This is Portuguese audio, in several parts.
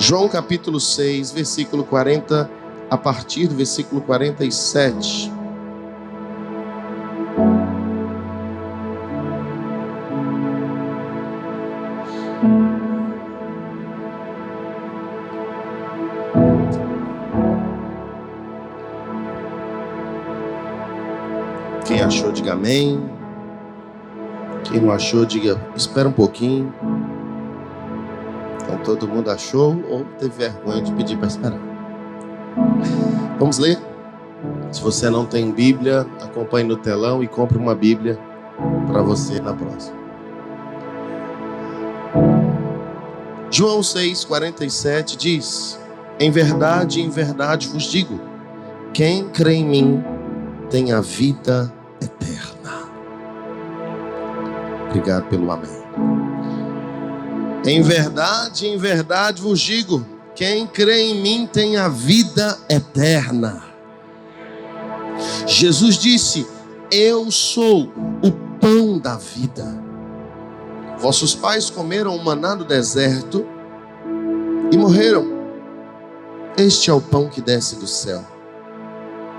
João capítulo 6, versículo 40, a partir do versículo 47. Quem achou, diga amém. Quem não achou, diga espera um pouquinho. Então todo mundo achou ou teve vergonha de pedir para esperar? Vamos ler? Se você não tem Bíblia, acompanhe no telão e compre uma Bíblia para você na próxima. João 6, 47 diz: em verdade vos digo, quem crê em mim tem a vida eterna. Obrigado pelo amém. Em verdade vos digo, quem crê em mim tem a vida eterna. Jesus disse: eu sou o pão da vida. Vossos pais comeram o maná no deserto e morreram. Este é o pão que desce do céu,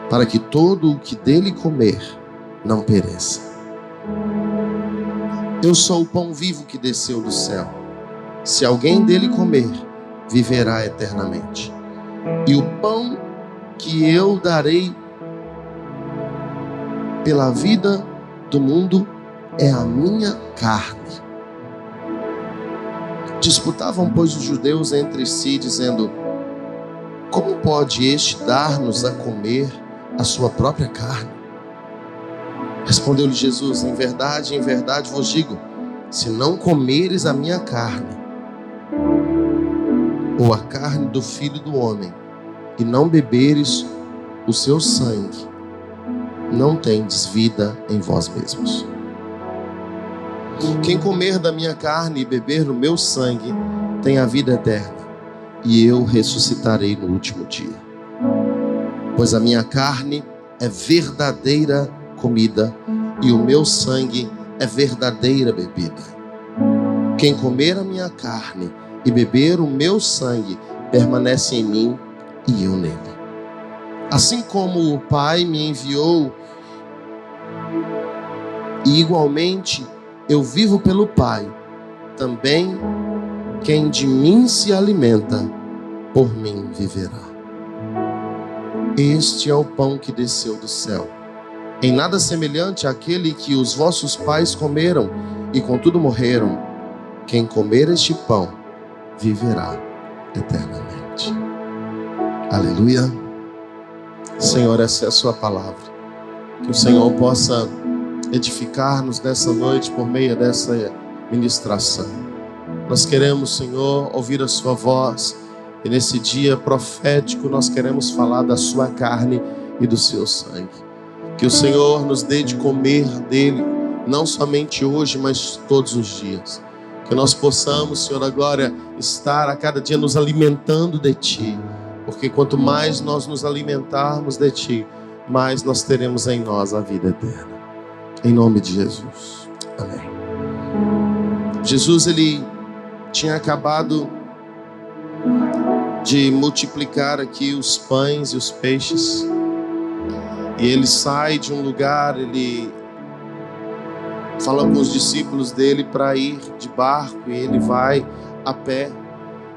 para que todo o que dele comer não pereça. Eu sou o pão vivo que desceu do céu. Se alguém dele comer, viverá eternamente. E o pão que eu darei pela vida do mundo é a minha carne. Disputavam, pois, os judeus entre si, dizendo: como pode este dar-nos a comer a sua própria carne? Respondeu-lhe Jesus: em verdade vos digo, se não comeres a minha carne, ou a carne do Filho do Homem, e não beberes o seu sangue, não tendes vida em vós mesmos. Quem comer da minha carne e beber do meu sangue tem a vida eterna, e eu ressuscitarei no último dia. Pois a minha carne é verdadeira comida, e o meu sangue é verdadeira bebida. Quem comer a minha carne e beber o meu sangue permanece em mim e eu nele. Assim como o Pai me enviou, e igualmente eu vivo pelo Pai, também quem de mim se alimenta, por mim viverá. Este é o pão que desceu do céu, em nada semelhante àquele que os vossos pais comeram e contudo morreram. Quem comer este pão viverá eternamente. Aleluia. Senhor, essa é a sua palavra. Que o Senhor possa edificar-nos nessa noite por meio dessa ministração. Nós queremos, Senhor, ouvir a sua voz, e nesse dia profético nós queremos falar da sua carne e do seu sangue. Que o Senhor nos dê de comer dele, não somente hoje, mas todos os dias. Que nós possamos, Senhor, agora estar a cada dia nos alimentando de Ti. Porque quanto mais nós nos alimentarmos de Ti, mais nós teremos em nós a vida eterna. Em nome de Jesus. Amém. Jesus, ele tinha acabado de multiplicar aqui os pães e os peixes. E ele sai de um lugar, ele fala com os discípulos dele para ir de barco, e ele vai a pé.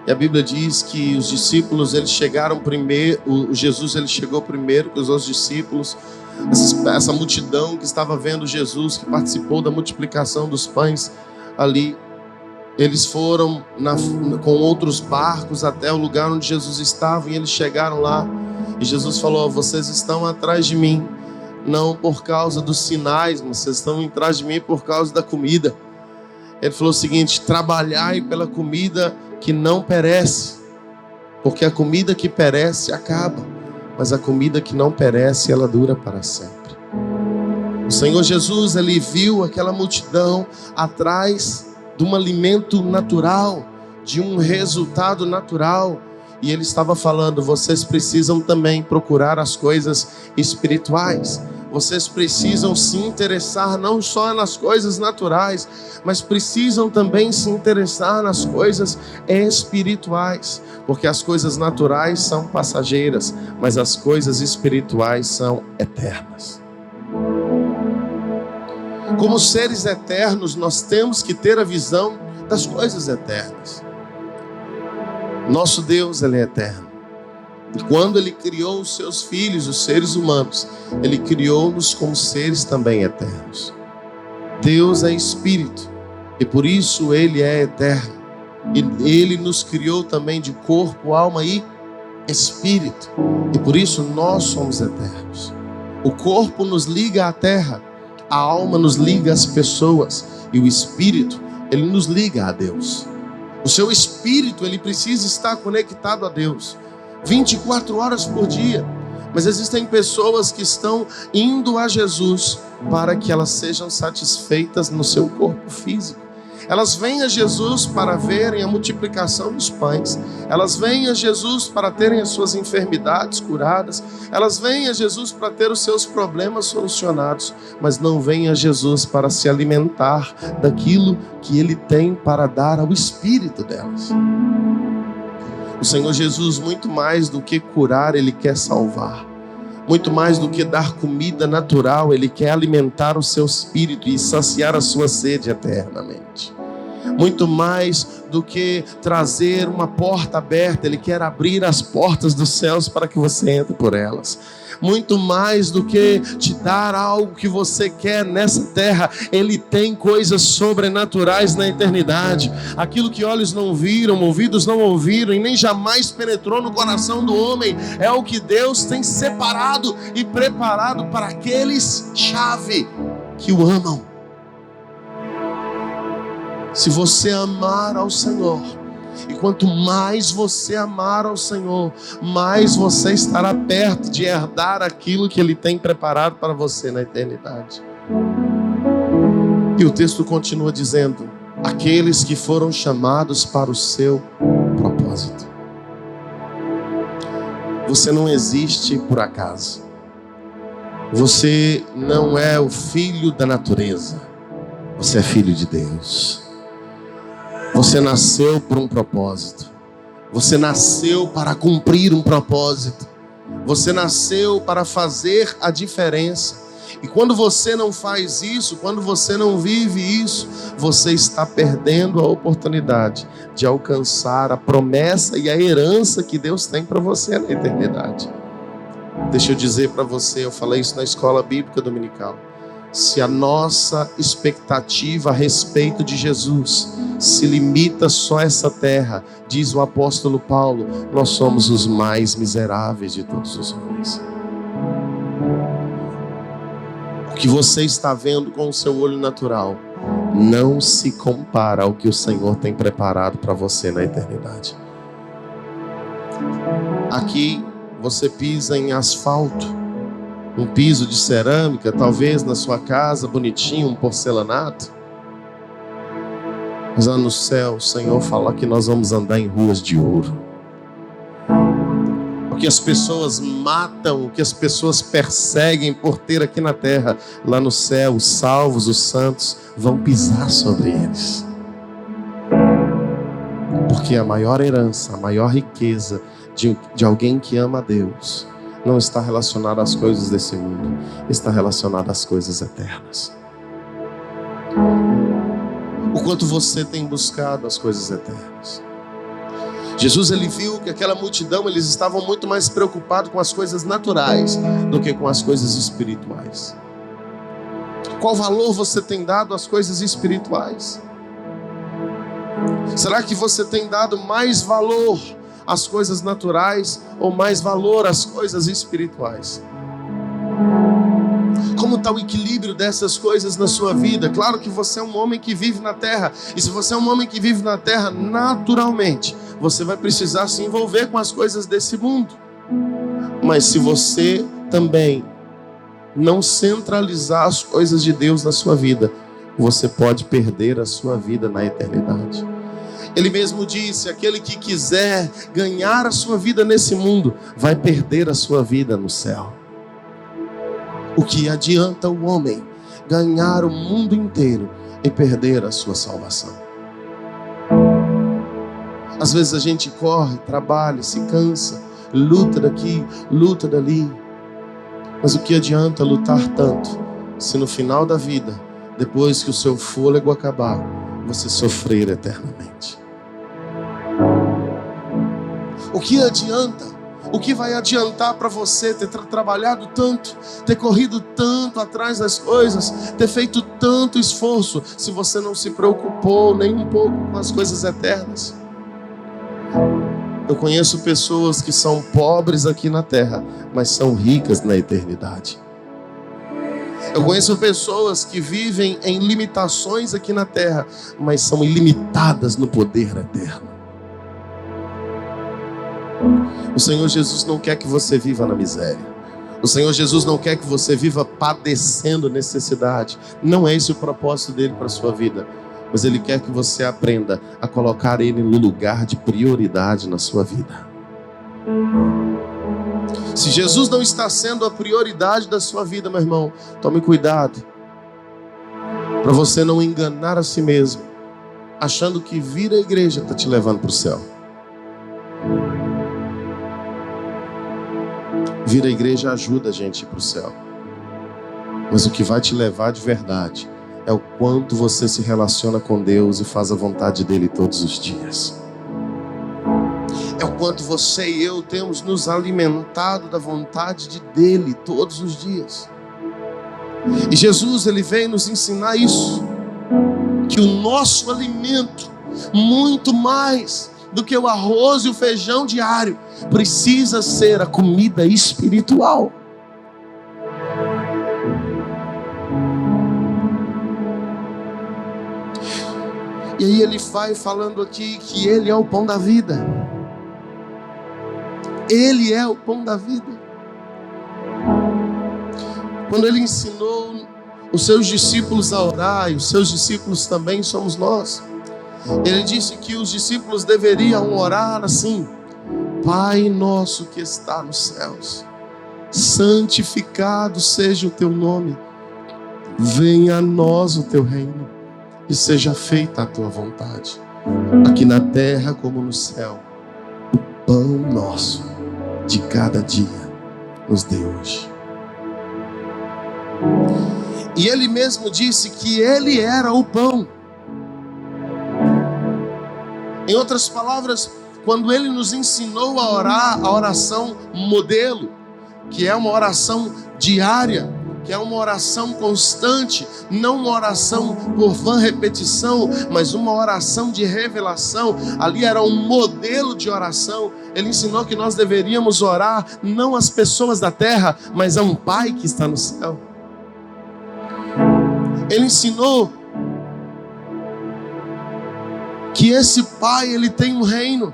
E a Bíblia diz que os discípulos, eles chegaram primeiro, Jesus ele chegou primeiro que os outros discípulos. Essa multidão que estava vendo Jesus, que participou da multiplicação dos pães ali, eles foram com outros barcos até o lugar onde Jesus estava, e eles chegaram lá, e Jesus falou: vocês estão atrás de mim, não por causa dos sinais, mas vocês estão atrás de mim por causa da comida. Ele falou o seguinte: trabalhai pela comida que não perece, porque a comida que perece acaba, mas a comida que não perece, ela dura para sempre. O Senhor Jesus, ele viu aquela multidão atrás de um alimento natural, de um resultado natural, e ele estava falando: vocês precisam também procurar as coisas espirituais. vocês precisam se interessar não só nas coisas naturais, mas precisam também se interessar nas coisas espirituais, porque as coisas naturais são passageiras, mas as coisas espirituais são eternas. Como seres eternos, nós temos que ter a visão das coisas eternas. Nosso Deus, Ele é eterno. E quando Ele criou os seus filhos, os seres humanos, Ele criou-nos como seres também eternos. Deus é Espírito, e por isso Ele é eterno. E Ele nos criou também de corpo, alma e Espírito. E por isso nós somos eternos. O corpo nos liga à terra, a alma nos liga às pessoas, e o Espírito, Ele nos liga a Deus. O seu Espírito, ele precisa estar conectado a Deus 24 horas por dia. Mas existem pessoas que estão indo a Jesus para que elas sejam satisfeitas no seu corpo físico. Elas vêm a Jesus para verem a multiplicação dos pães. Elas vêm a Jesus para terem as suas enfermidades curadas. Elas vêm a Jesus para ter os seus problemas solucionados. Mas não vêm a Jesus para se alimentar daquilo que Ele tem para dar ao espírito delas. O Senhor Jesus, muito mais do que curar, Ele quer salvar. Muito mais do que dar comida natural, Ele quer alimentar o seu espírito e saciar a sua sede eternamente. Muito mais do que trazer uma porta aberta, Ele quer abrir as portas dos céus para que você entre por elas. Muito mais do que te dar algo que você quer nessa terra, Ele tem coisas sobrenaturais na eternidade. Aquilo que olhos não viram, ouvidos não ouviram e nem jamais penetrou no coração do homem, é o que Deus tem separado e preparado para aqueles, chave, que o amam. Se você amar ao Senhor, e quanto mais você amar ao Senhor, mais você estará perto de herdar aquilo que Ele tem preparado para você na eternidade. E o texto continua dizendo: aqueles que foram chamados para o seu propósito. Você não existe por acaso. Você não é o filho da natureza. Você é filho de Deus. Você nasceu por um propósito. Você nasceu para cumprir um propósito. Você nasceu para fazer a diferença. E quando você não faz isso, quando você não vive isso, você está perdendo a oportunidade de alcançar a promessa e a herança que Deus tem para você na eternidade. Deixa eu dizer para você, eu falei isso na escola bíblica dominical. Se a nossa expectativa a respeito de Jesus se limita só a essa terra, diz o apóstolo Paulo, nós somos os mais miseráveis de todos os homens. O que você está vendo com o seu olho natural não se compara ao que o Senhor tem preparado para você na eternidade. Aqui você pisa em asfalto, um piso de cerâmica, talvez na sua casa, bonitinho, um porcelanato. Mas lá no céu, o Senhor fala que nós vamos andar em ruas de ouro. O que as pessoas matam, o que as pessoas perseguem por ter aqui na terra, lá no céu, os salvos, os santos, vão pisar sobre eles. Porque a maior herança, a maior riqueza de alguém que ama a Deus não está relacionada às coisas desse mundo, está relacionada às coisas eternas. O quanto você tem buscado as coisas eternas. Jesus, ele viu que aquela multidão, eles estavam muito mais preocupados com as coisas naturais do que com as coisas espirituais. Qual valor você tem dado às coisas espirituais? Será que você tem dado mais valor às coisas naturais ou mais valor às coisas espirituais? Como está o equilíbrio dessas coisas na sua vida? Claro que você é um homem que vive na terra, e se você é um homem que vive na terra, naturalmente você vai precisar se envolver com as coisas desse mundo. Mas se você também não centralizar as coisas de Deus na sua vida, você pode perder a sua vida na eternidade. Ele mesmo disse: aquele que quiser ganhar a sua vida nesse mundo, vai perder a sua vida no céu. O que adianta o homem ganhar o mundo inteiro e perder a sua salvação? Às vezes a gente corre, trabalha, se cansa, luta daqui, luta dali. Mas o que adianta lutar tanto se no final da vida, depois que o seu fôlego acabar, você sofrer eternamente? O que adianta? O que vai adiantar para você ter trabalhado tanto, ter corrido tanto atrás das coisas, ter feito tanto esforço, se você não se preocupou nem um pouco com as coisas eternas? Eu conheço pessoas que são pobres aqui na terra, mas são ricas na eternidade. Eu conheço pessoas que vivem em limitações aqui na terra, mas são ilimitadas no poder eterno. O Senhor Jesus não quer que você viva na miséria. O Senhor Jesus não quer que você viva padecendo necessidade. Não é esse o propósito dele para a sua vida. Mas Ele quer que você aprenda a colocar Ele no lugar de prioridade na sua vida. Se Jesus não está sendo a prioridade da sua vida, meu irmão, tome cuidado para você não enganar a si mesmo, achando que vir à igreja está te levando para o céu. Vir à igreja ajuda a gente a ir para o céu. Mas o que vai te levar de verdade é o quanto você se relaciona com Deus e faz a vontade dele todos os dias. É o quanto você e eu temos nos alimentado da vontade dele todos os dias. E Jesus, ele veio nos ensinar isso, que o nosso alimento, muito mais do que o arroz e o feijão diário, precisa ser a comida espiritual. E aí ele vai falando aqui que ele é o pão da vida. Ele é o pão da vida. Quando ele ensinou os seus discípulos a orar, e os seus discípulos também somos nós, ele disse que os discípulos deveriam orar assim: Pai nosso que está nos céus, santificado seja o teu nome, venha a nós o teu reino, e seja feita a tua vontade, aqui na terra como no céu. O pão nosso de cada dia nos dê hoje. E ele mesmo disse que ele era o pão. Em outras palavras, quando ele nos ensinou a orar, a oração modelo, que é uma oração diária, que é uma oração constante, não uma oração por vã repetição, mas uma oração de revelação. Ali era um modelo de oração. Ele ensinou que nós deveríamos orar não às pessoas da terra, mas a um Pai que está no céu. Ele ensinou que esse Pai, ele tem um reino,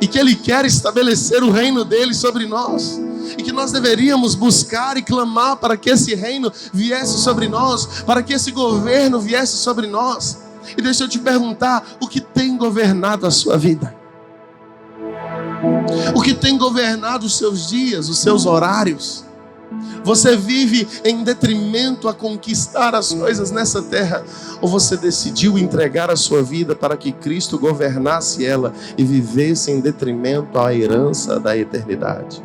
e que ele quer estabelecer o reino dele sobre nós, e que nós deveríamos buscar e clamar para que esse reino viesse sobre nós, para que esse governo viesse sobre nós. E deixa eu te perguntar, o que tem governado a sua vida? O que tem governado os seus dias, os seus horários? Você vive em detrimento a conquistar as coisas nessa terra, ou você decidiu entregar a sua vida para que Cristo governasse ela e vivesse em detrimento à herança da eternidade?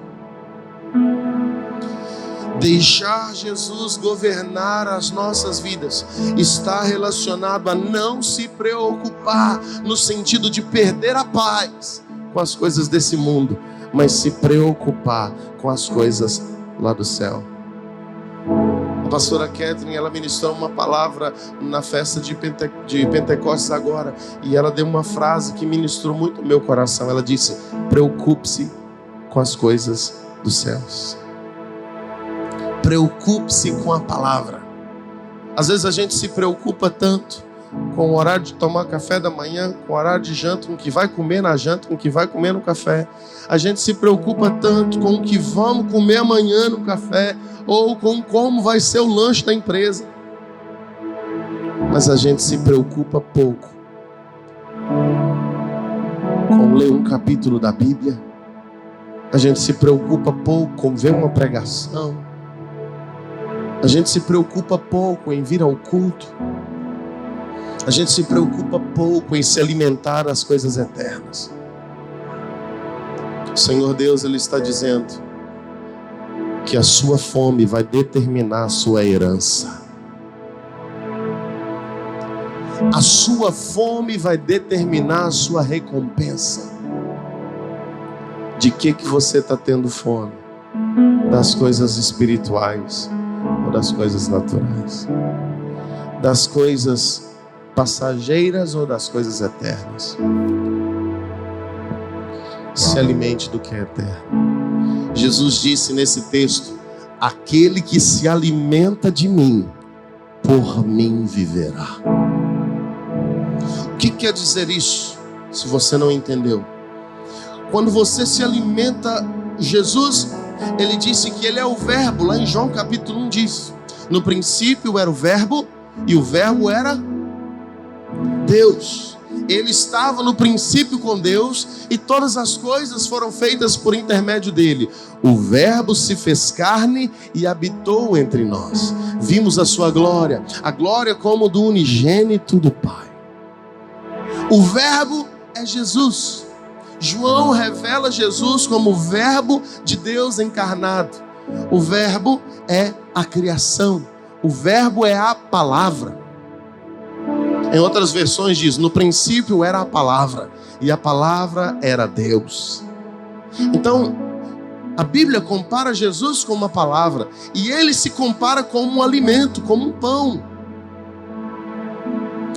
Deixar Jesus governar as nossas vidas está relacionado a não se preocupar no sentido de perder a paz com as coisas desse mundo, mas se preocupar com as coisas lá do céu. A pastora Catherine, ela ministrou uma palavra na festa de Pentecostes agora, e ela deu uma frase que ministrou muito o meu coração. Ela disse: preocupe-se com as coisas dos céus. Preocupe-se com a palavra. Às vezes a gente se preocupa tanto com o horário de tomar café da manhã, com o horário de janta, com o que vai comer na janta, com o que vai comer no café. A gente se preocupa tanto com o que vamos comer amanhã no café, ou com como vai ser o lanche da empresa. Mas a gente se preocupa pouco com ler um capítulo da Bíblia. A gente se preocupa pouco com ver uma pregação. A gente se preocupa pouco em vir ao culto. A gente se preocupa pouco em se alimentar das coisas eternas. O Senhor Deus, Ele está dizendo que a sua fome vai determinar a sua herança. A sua fome vai determinar a sua recompensa. De que você está tendo fome? Das coisas espirituais ou das coisas naturais? Das coisas passageiras ou das coisas eternas? Se alimente do que é eterno. Jesus disse nesse texto: aquele que se alimenta de mim, por mim viverá. O que quer dizer isso? Se você não entendeu, quando você se alimenta, Jesus, Ele disse que Ele é o verbo. Lá em João capítulo 1 diz: no princípio era o verbo, e o verbo era Deus. Ele estava no princípio com Deus, e todas as coisas foram feitas por intermédio dele. O verbo se fez carne e habitou entre nós. Vimos a sua glória, a glória como do unigênito do Pai. O verbo é Jesus. João revela Jesus como o verbo de Deus encarnado. O verbo é a criação. O verbo é a palavra. Em outras versões diz: no princípio era a palavra, e a palavra era Deus. Então, a Bíblia compara Jesus com uma palavra, e Ele se compara com um alimento, como um pão.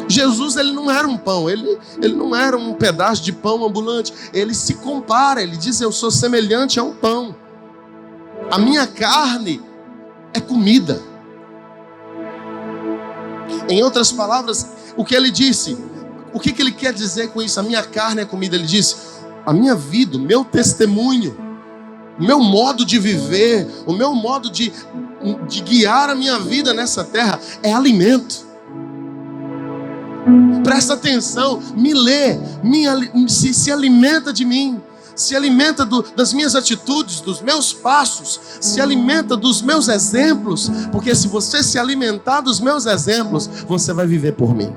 Jesus, Ele não era um pão, ele não era um pedaço de pão ambulante. Ele se compara, Ele diz: eu sou semelhante a um pão. A minha carne é comida. Em outras palavras, o que Ele disse, o que Ele quer dizer com isso? A minha carne é comida. Ele disse: a minha vida, o meu testemunho, o meu modo de viver, o meu modo de guiar a minha vida nessa terra é alimento. Presta atenção, me lê, se alimenta de mim, se alimenta das minhas atitudes, dos meus passos, se alimenta dos meus exemplos, porque se você se alimentar dos meus exemplos, você vai viver por mim.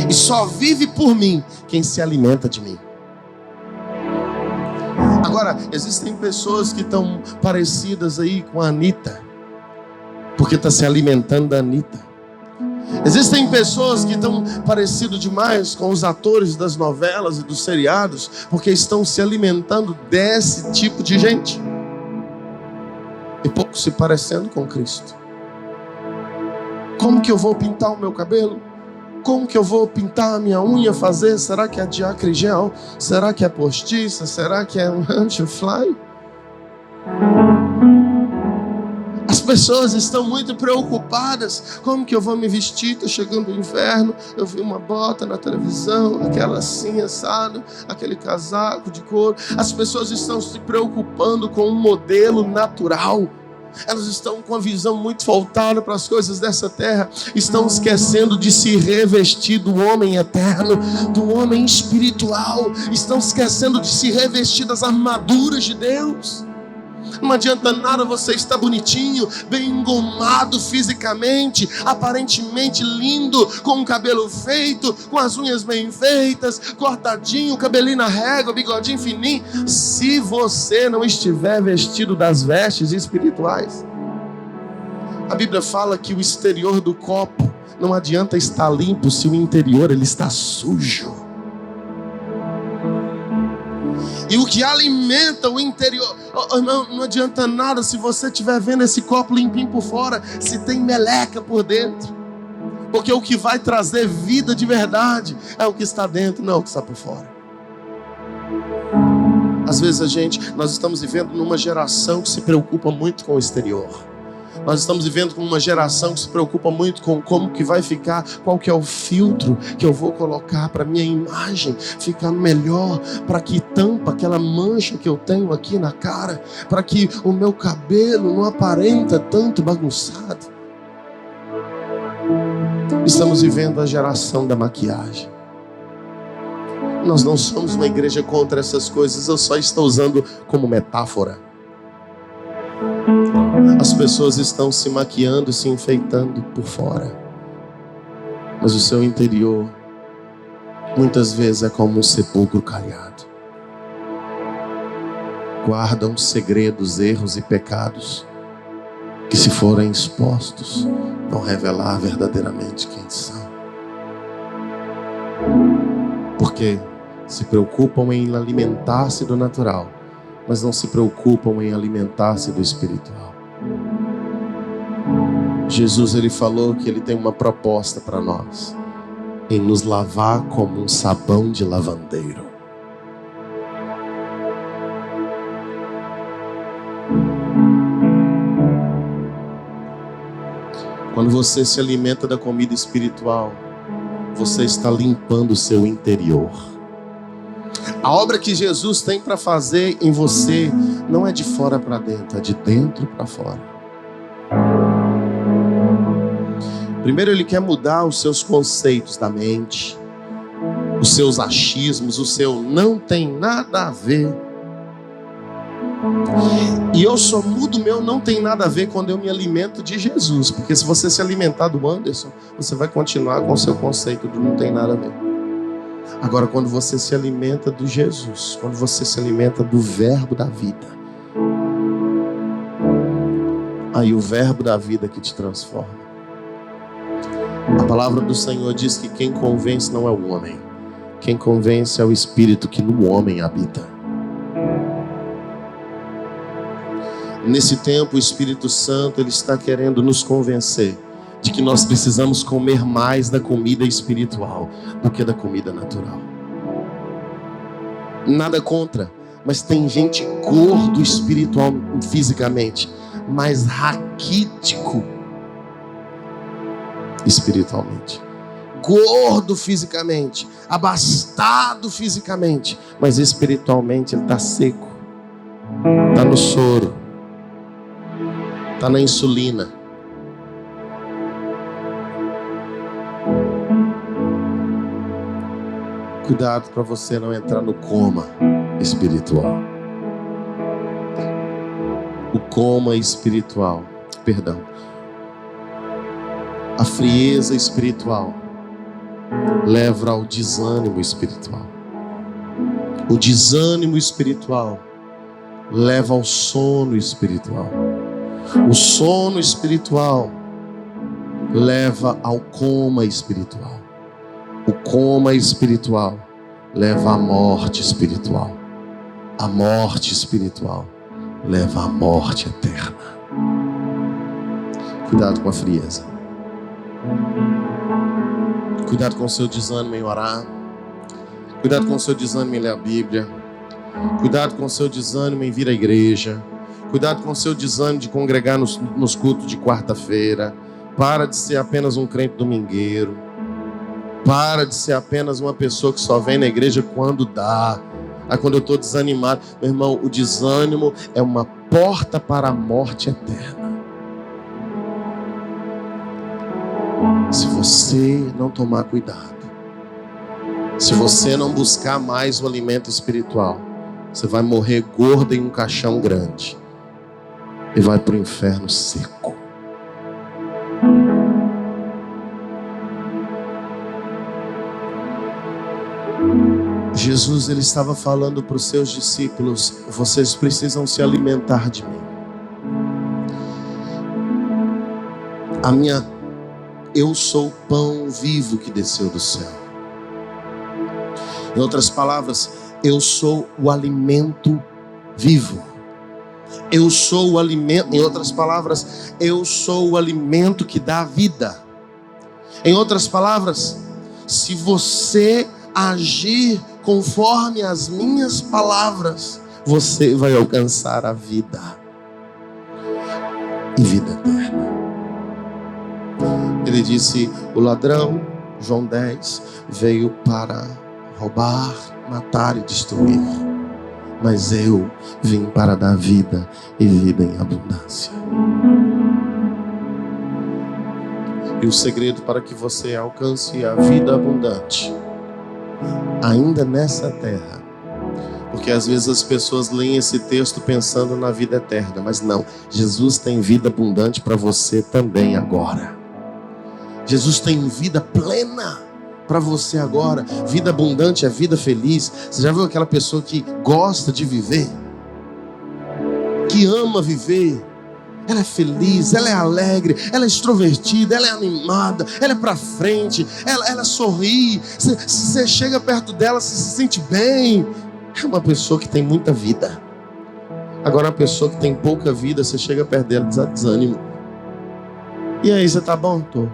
E só vive por mim quem se alimenta de mim. Agora, existem pessoas que estão parecidas aí com a Anitta, porque está se alimentando da Anitta. Existem pessoas que estão parecidas demais com os atores das novelas e dos seriados, porque estão se alimentando desse tipo de gente, e pouco se parecendo com Cristo. Como que eu vou pintar o meu cabelo? Como que eu vou pintar a minha unha, fazer? Será que é diacrigel? Será que é postiça? Será que é um anti-fly? As pessoas estão muito preocupadas. Como que eu vou me vestir? Estou chegando o inverno, eu vi uma bota na televisão, aquela assim, assado, aquele casaco de couro. As pessoas estão se preocupando com um modelo natural. Elas estão com a visão muito voltada para as coisas dessa terra. Estão esquecendo de se revestir do homem eterno, do homem espiritual. Estão esquecendo de se revestir das armaduras de Deus. Não adianta nada você estar bonitinho, bem engomado fisicamente, aparentemente lindo, com o cabelo feito, com as unhas bem feitas, cortadinho, cabelinho na régua, bigodinho fininho, se você não estiver vestido das vestes espirituais. A Bíblia fala que o exterior do copo não adianta estar limpo se o interior ele está sujo. E o que alimenta o interior, não adianta nada se você estiver vendo esse copo limpinho por fora, se tem meleca por dentro. Porque o que vai trazer vida de verdade é o que está dentro, não é o que está por fora. Às vezes nós estamos vivendo numa geração que se preocupa muito com o exterior. Nós estamos vivendo com uma geração que se preocupa muito com como que vai ficar, qual que é o filtro que eu vou colocar para minha imagem ficar melhor, para que tampa aquela mancha que eu tenho aqui na cara, para que o meu cabelo não aparenta tanto bagunçado. Estamos vivendo a geração da maquiagem. Nós não somos uma igreja contra essas coisas, eu só estou usando como metáfora. As pessoas estão se maquiando, se enfeitando por fora, mas o seu interior muitas vezes é como um sepulcro caiado. Guardam segredos, erros e pecados que, se forem expostos, vão revelar verdadeiramente quem são. Porque se preocupam em alimentar-se do natural, mas não se preocupam em alimentar-se do espiritual. Jesus, ele falou que ele tem uma proposta para nós, em nos lavar como um sabão de lavandeiro. Quando você se alimenta da comida espiritual, você está limpando o seu interior. A obra que Jesus tem para fazer em você não é de fora para dentro, é de dentro para fora. Primeiro, ele quer mudar os seus conceitos da mente, os seus achismos, o seu não tem nada a ver. E eu só mudo o meu não tem nada a ver quando eu me alimento de Jesus. Porque se você se alimentar do Anderson, você vai continuar com o seu conceito do não tem nada a ver. Agora, quando você se alimenta do Jesus, quando você se alimenta do verbo da vida, aí o verbo da vida que te transforma. A palavra do Senhor diz que quem convence não é o homem, quem convence é o Espírito que no homem habita. Nesse tempo, o Espírito Santo, ele está querendo nos convencer de que nós precisamos comer mais da comida espiritual do que da comida natural. Nada contra, mas tem gente gordo espiritual, fisicamente, mas raquítico espiritualmente. Gordo fisicamente, abastado fisicamente, mas espiritualmente ele está seco, está no soro, está na insulina. Cuidado para você não entrar no coma espiritual. O coma espiritual, perdão. A frieza espiritual leva ao desânimo espiritual. O desânimo espiritual leva ao sono espiritual. O sono espiritual leva ao coma espiritual. O coma espiritual leva à morte espiritual. A morte espiritual leva à morte eterna. Cuidado com a frieza. Cuidado com o seu desânimo em orar. Cuidado com o seu desânimo em ler a Bíblia. Cuidado com o seu desânimo em vir à igreja. Cuidado com o seu desânimo de congregar nos cultos de quarta-feira. Para de ser apenas um crente domingueiro. Para de ser apenas uma pessoa que só vem na igreja quando dá. Quando eu estou desanimado. Meu irmão, o desânimo é uma porta para a morte eterna. Se você não tomar cuidado, se você não buscar mais o alimento espiritual, você vai morrer gordo em um caixão grande e vai para o inferno seco. Jesus, ele estava falando para os seus discípulos: vocês precisam se alimentar de mim. Eu sou o pão vivo que desceu do céu. Em outras palavras, eu sou o alimento vivo. Eu sou o alimento, em outras palavras, eu sou o alimento que dá vida. Em outras palavras, se você agir conforme as minhas palavras, você vai alcançar a vida e vida eterna. Ele disse: o ladrão, João 10, veio para roubar, matar e destruir, mas eu vim para dar vida e vida em abundância. E o segredo para que você alcance a vida abundante, ainda nessa terra, Porque às vezes as pessoas leem esse texto pensando na vida eterna, mas não. Jesus tem vida abundante para você também agora. Jesus tem vida plena para você agora. Vida abundante é vida feliz. Você já viu aquela pessoa que gosta de viver? Que ama viver? Ela é feliz, ela é alegre, ela é extrovertida, ela é animada, ela é para frente, ela sorri. Você chega perto dela, você se sente bem. É uma pessoa que tem muita vida. Agora, uma pessoa que tem pouca vida, você chega perto dela, dá desânimo. E aí, você tá bom? Tô.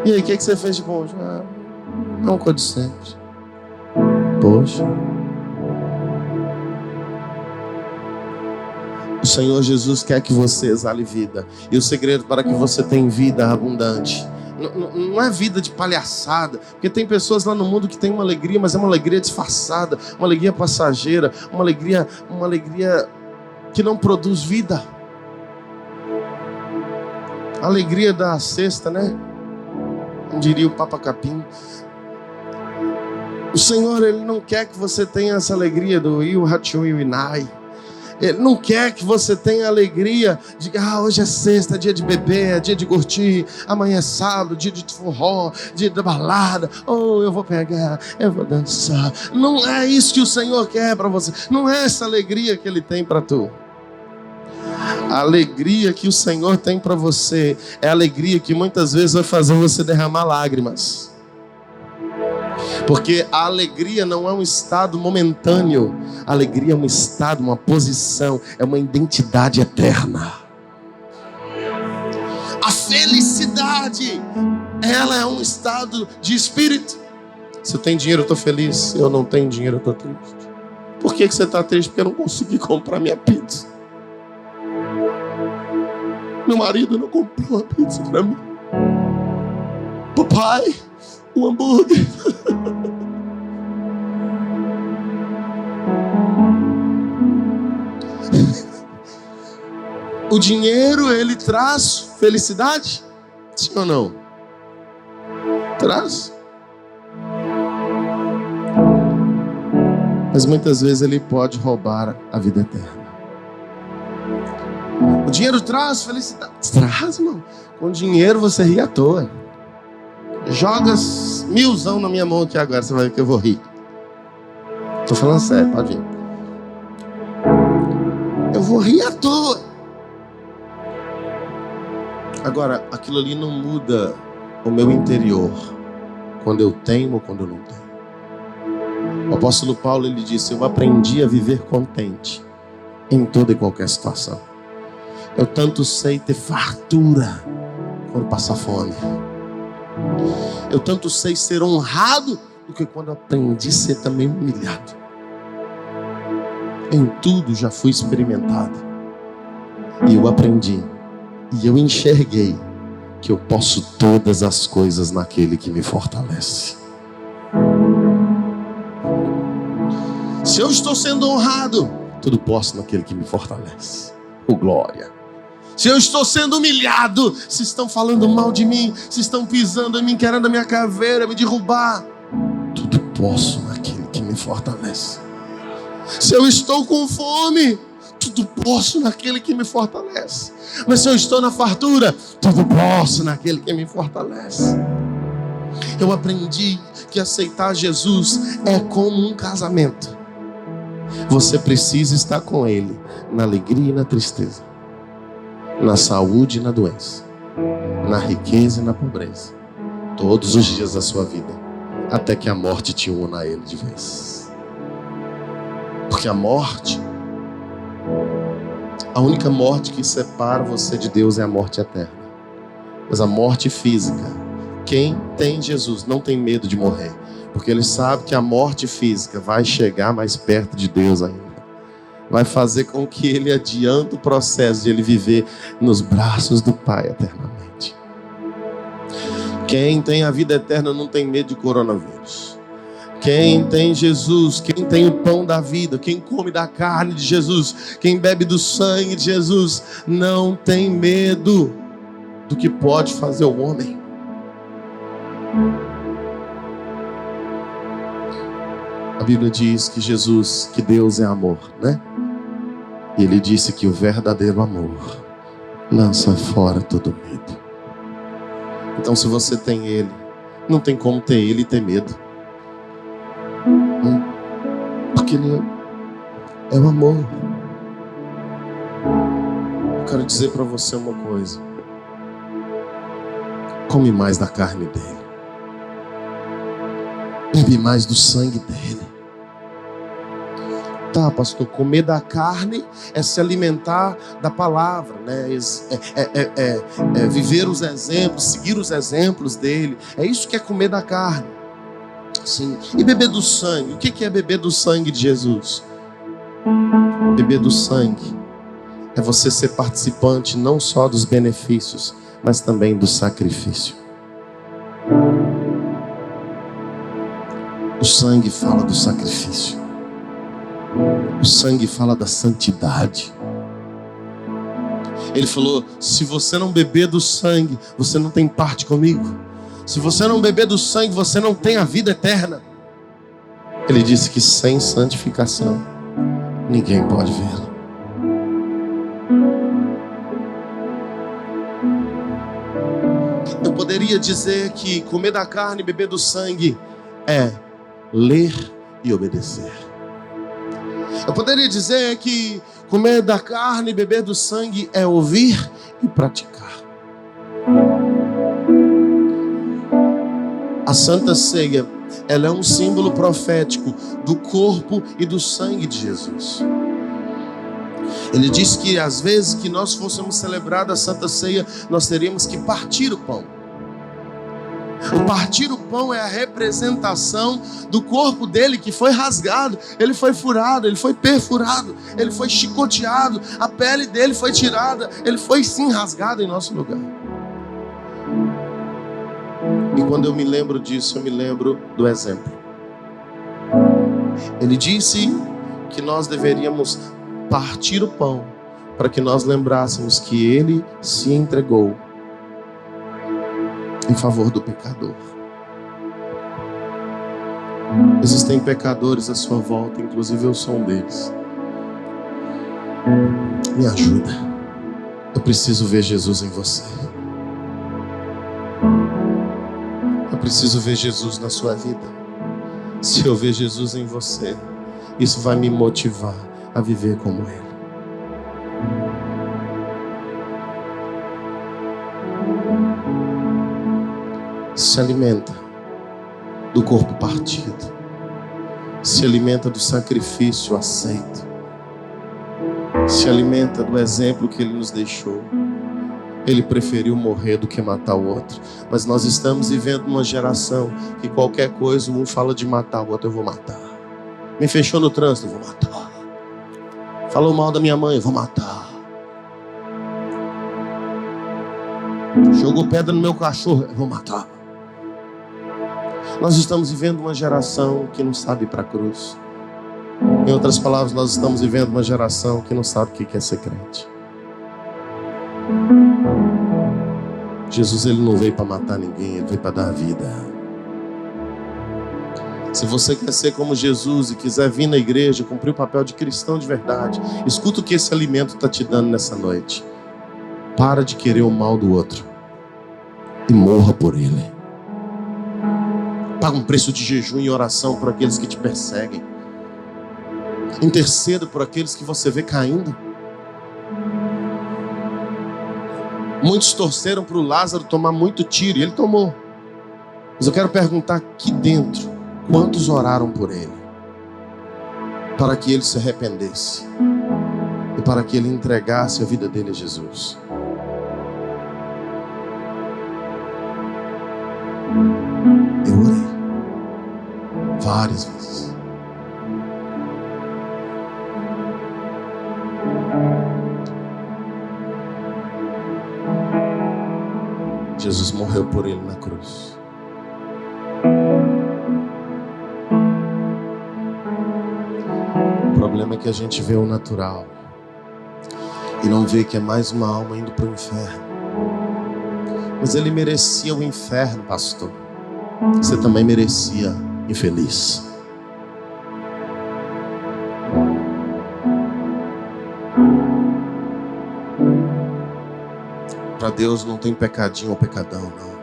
E aí, o que você fez de bom? Não, coisa de sempre. Poxa. O Senhor Jesus quer que você exale vida. E o segredo para que você tenha vida abundante não é vida de palhaçada. Porque tem pessoas lá no mundo que tem uma alegria, mas é uma alegria disfarçada, uma alegria passageira, uma alegria que não produz vida. A alegria da cesta, né? Como diria o Papa Capim. O Senhor, Ele não quer que você tenha essa alegria do Iu Hachu Inai. Ele não quer que você tenha alegria de que hoje é sexta, é dia de beber, é dia de curtir, amanhã é sábado, dia de forró, dia da balada, eu vou pegar, eu vou dançar. Não é isso que o Senhor quer para você. Não é essa alegria que Ele tem para tu. A alegria que o Senhor tem para você é a alegria que muitas vezes vai fazer você derramar lágrimas. Porque a alegria não é um estado momentâneo. A alegria é um estado, uma posição, é uma identidade eterna. A felicidade, ela é um estado de espírito. Se eu tenho dinheiro, eu estou feliz. Se eu não tenho dinheiro, eu estou triste. Por que você está triste? Porque eu não consegui comprar minha pizza. Meu marido não comprou a pizza para mim. Papai, o hambúrguer. O dinheiro, ele traz felicidade? Sim ou não? Traz. Mas muitas vezes ele pode roubar a vida eterna. O dinheiro traz felicidade? Traz, irmão. Com dinheiro você ri à toa. Joga 1000 na minha mão aqui agora, você vai ver que eu vou rir. Tô falando sério, pode ir. Eu vou rir à toa. Agora, aquilo ali não muda o meu interior, quando eu tenho ou quando eu não tenho. O apóstolo Paulo, ele disse: eu aprendi a viver contente em toda e qualquer situação. Eu tanto sei ter fartura quando passar fome. Eu tanto sei ser honrado do que quando aprendi a ser também humilhado. Em tudo já fui experimentado. E eu aprendi. E eu enxerguei que eu posso todas as coisas naquele que me fortalece. Se eu estou sendo honrado, tudo posso naquele que me fortalece. Oh, glória. Se eu estou sendo humilhado, se estão falando mal de mim, se estão pisando em mim, querendo a minha caveira, me derrubar, tudo posso naquele que me fortalece. Se eu estou com fome, tudo posso naquele que me fortalece. Mas se eu estou na fartura, tudo posso naquele que me fortalece. Eu aprendi que aceitar Jesus é como um casamento. Você precisa estar com Ele na alegria e na tristeza, na saúde e na doença, na riqueza e na pobreza, todos os dias da sua vida, até que a morte te una a Ele de vez. Porque a morte, a única morte que separa você de Deus é a morte eterna. Mas a morte física, quem tem Jesus não tem medo de morrer, porque ele sabe que a morte física vai chegar mais perto de Deus ainda. Vai fazer com que ele adiante o processo de ele viver nos braços do Pai eternamente. Quem tem a vida eterna não tem medo de coronavírus. Quem tem Jesus, quem tem o pão da vida, quem come da carne de Jesus, quem bebe do sangue de Jesus, não tem medo do que pode fazer o homem. A Bíblia diz que Jesus, que Deus é amor, né? E Ele disse que o verdadeiro amor lança fora todo medo. Então, se você tem Ele, não tem como ter Ele e ter medo. Porque Ele é o amor. Eu quero dizer para você uma coisa. Come mais da carne dele. Bebe mais do sangue dele. Tá, pastor, comer da carne é se alimentar da palavra, né? Viver os exemplos, seguir os exemplos dele. É isso que é comer da carne. Sim. E beber do sangue? O que é beber do sangue de Jesus? Beber do sangue é você ser participante não só dos benefícios, mas também do sacrifício. O sangue fala do sacrifício. O sangue fala da santidade. Ele falou: se você não beber do sangue, você não tem parte comigo. Se você não beber do sangue, você não tem a vida eterna. Ele disse que sem santificação ninguém pode vê-lo. Eu poderia dizer que comer da carne e beber do sangue é ler e obedecer. Eu poderia dizer que comer da carne e beber do sangue é ouvir e praticar. A Santa Ceia, ela é um símbolo profético do corpo e do sangue de Jesus. Ele disse que às vezes que nós fôssemos celebrar a Santa Ceia, nós teríamos que partir o pão. O partir o pão é a representação do corpo dele que foi rasgado, ele foi furado, ele foi perfurado, ele foi chicoteado, a pele dele foi tirada, ele foi sim rasgado em nosso lugar. E quando eu me lembro disso, eu me lembro do exemplo. Ele disse que nós deveríamos partir o pão para que nós lembrássemos que ele se entregou em favor do pecador. Existem pecadores à sua volta, inclusive eu sou um deles. Me ajuda. Eu preciso ver Jesus em você. Eu preciso ver Jesus na sua vida. Se eu ver Jesus em você, isso vai me motivar a viver como Ele. Se alimenta do corpo partido, se alimenta do sacrifício aceito, se alimenta do exemplo que Ele nos deixou. Ele preferiu morrer do que matar o outro. Mas nós estamos vivendo uma geração que qualquer coisa, um fala de matar o outro, eu vou matar. Me fechou no trânsito, eu vou matar. Falou mal da minha mãe, eu vou matar. Jogou pedra no meu cachorro, eu vou matar. Nós estamos vivendo uma geração que não sabe ir para a cruz. Em outras palavras, nós estamos vivendo uma geração que não sabe o que é ser crente. Jesus, ele não veio para matar ninguém, ele veio para dar vida. Se você quer ser como Jesus e quiser vir na igreja, cumprir o papel de cristão de verdade, escuta o que esse alimento está te dando nessa noite. Para de querer o mal do outro e morra por ele. Paga um preço de jejum e oração por aqueles que te perseguem. Interceda por aqueles que você vê caindo. Muitos torceram para o Lázaro tomar muito tiro, e ele tomou. Mas eu quero perguntar aqui dentro, quantos oraram por ele? Para que ele se arrependesse e para que ele entregasse a vida dele a Jesus. Eu orei várias vezes. Jesus morreu por ele na cruz. O problema é que a gente vê o natural e não vê que é mais uma alma indo para o inferno. Mas ele merecia o inferno, pastor. Você também merecia infeliz. Para Deus não tem pecadinho ou pecadão, não.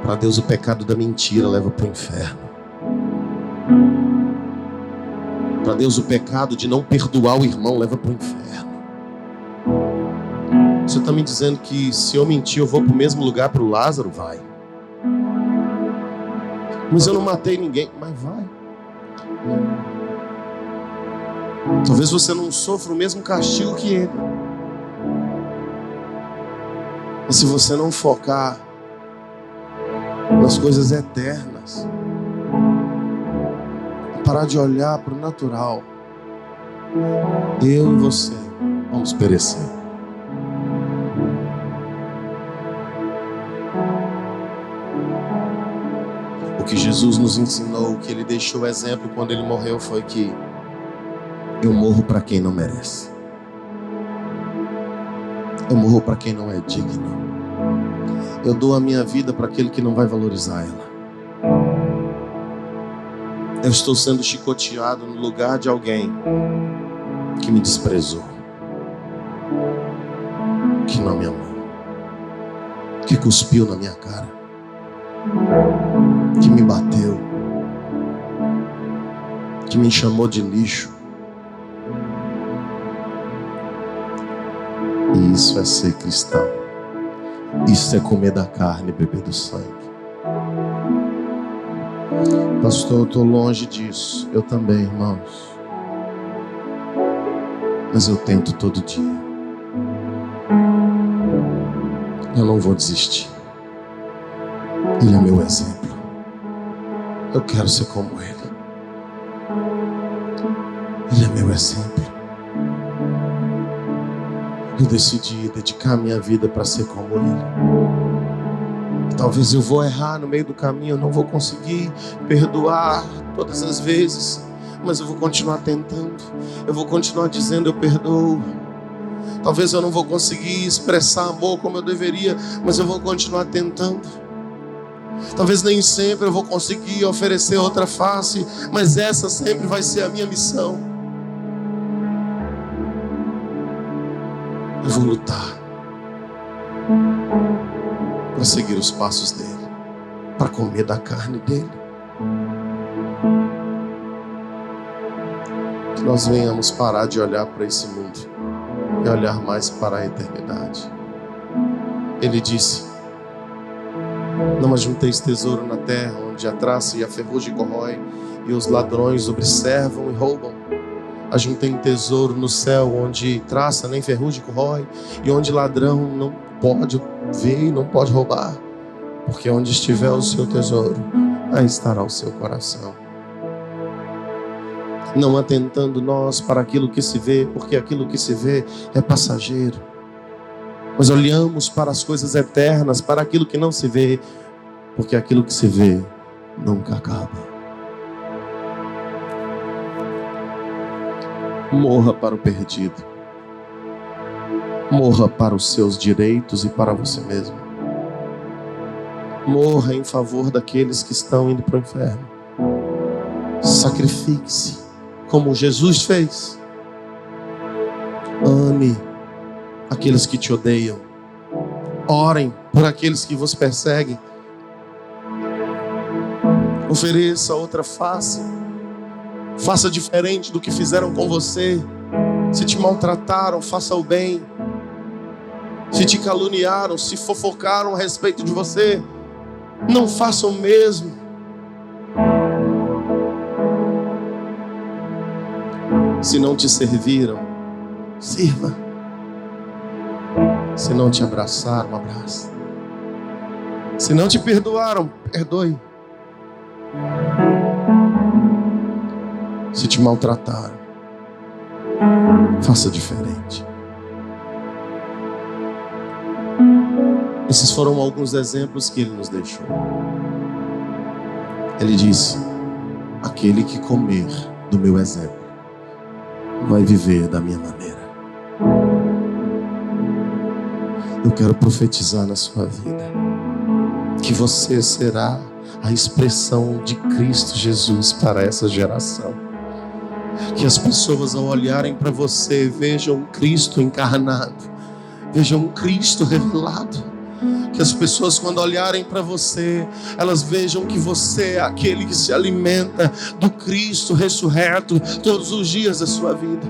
Para Deus o pecado da mentira leva para o inferno. Para Deus o pecado de não perdoar o irmão leva para o inferno. Você está me dizendo que se eu mentir eu vou para o mesmo lugar para o Lázaro? Vai. Mas eu não matei ninguém. Mas vai. Talvez você não sofra o mesmo castigo que ele. Mas se você não focar nas coisas eternas, parar de olhar para o natural, eu e você vamos perecer. O que Jesus nos ensinou, o que ele deixou exemplo quando ele morreu foi que eu morro para quem não merece. Eu morro para quem não é digno. Eu dou a minha vida para aquele que não vai valorizar ela. Eu estou sendo chicoteado no lugar de alguém que me desprezou, que não me amou, que cuspiu na minha cara, que me bateu, que me chamou de lixo. E isso é ser cristão. Isso é comer da carne e beber do sangue. Pastor, eu estou longe disso. Eu também, irmãos. Mas eu tento todo dia. Eu não vou desistir. Ele é meu exemplo. Eu quero ser como ele. Ele é meu exemplo. Eu decidi dedicar minha vida para ser como ele. Talvez eu vou errar no meio do caminho, eu não vou conseguir perdoar todas as vezes, mas eu vou continuar tentando. Eu vou continuar dizendo eu perdoo. Talvez eu não vou conseguir expressar amor como eu deveria, mas eu vou continuar tentando. Talvez nem sempre eu vou conseguir oferecer outra face, mas essa sempre vai ser a minha missão. Eu vou lutar para seguir os passos dele, para comer da carne dele. Que nós venhamos parar de olhar para esse mundo e olhar mais para a eternidade. Ele disse: não ajunteis tesouro na terra, onde a traça e a ferrugem corrói e os ladrões observam e roubam. Ajuntem tesouro no céu, onde traça nem ferrugem corrói e onde ladrão não pode ver e não pode roubar, porque onde estiver o seu tesouro, aí estará o seu coração. Não atentando nós para aquilo que se vê, porque aquilo que se vê é passageiro, mas olhamos para as coisas eternas, para aquilo que não se vê, porque aquilo que se vê nunca acaba. Morra para o perdido. Morra para os seus direitos e para você mesmo. Morra em favor daqueles que estão indo para o inferno. Sacrifique-se como Jesus fez. Ame aqueles que te odeiam. Orem por aqueles que vos perseguem. Ofereça outra face. Faça diferente do que fizeram com você. Se te maltrataram, faça o bem. Se te caluniaram, se fofocaram a respeito de você, não faça o mesmo. Se não te serviram, sirva. Se não te abraçaram, abraça. Se não te perdoaram, perdoe. Se te maltrataram, faça diferente. Esses foram alguns exemplos que ele nos deixou. Ele disse: aquele que comer do meu exemplo vai viver da minha maneira. Eu quero profetizar na sua vida que você será a expressão de Cristo Jesus para essa geração. Que as pessoas, ao olharem para você, vejam Cristo encarnado, vejam Cristo revelado. Que as pessoas, quando olharem para você, elas vejam que você é aquele que se alimenta do Cristo ressurreto todos os dias da sua vida.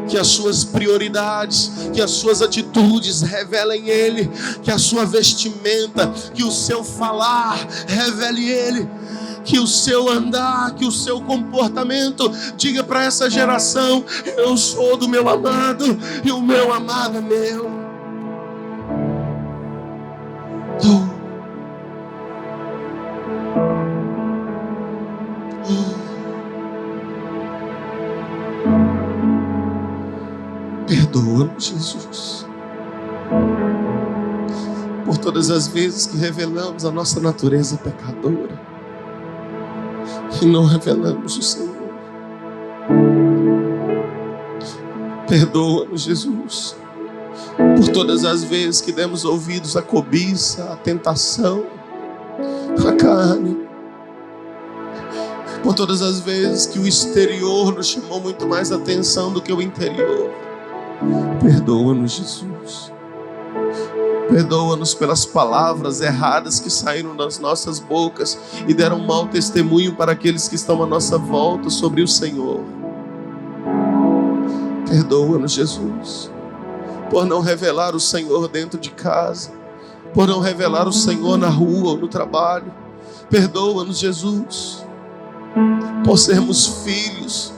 Que as suas prioridades, que as suas atitudes revelem Ele, que a sua vestimenta, que o seu falar revele Ele, que o seu andar, que o seu comportamento diga para essa geração: eu sou do meu amado e o meu amado é meu. Perdoa-nos, Jesus, por todas as vezes que revelamos a nossa natureza pecadora e não revelamos o Senhor. Perdoa-nos, Jesus, por todas as vezes que demos ouvidos à cobiça, à tentação, à carne. Por todas as vezes que o exterior nos chamou muito mais atenção do que o interior. Perdoa-nos, Jesus. Perdoa-nos pelas palavras erradas que saíram das nossas bocas e deram mau testemunho para aqueles que estão à nossa volta sobre o Senhor. Perdoa-nos, Jesus, por não revelar o Senhor dentro de casa, por não revelar o Senhor na rua ou no trabalho. Perdoa-nos, Jesus, por sermos filhos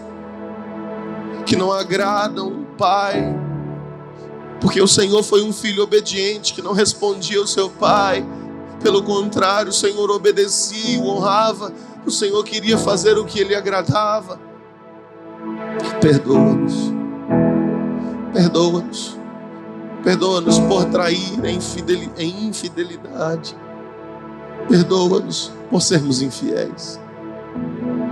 que não agradam o Pai, porque o Senhor foi um filho obediente que não respondia ao seu pai. Pelo contrário, o Senhor obedecia e o honrava. O Senhor queria fazer o que Ele agradava. Perdoa-nos. Perdoa-nos. Perdoa-nos por trair em infidelidade. Perdoa-nos por sermos infiéis.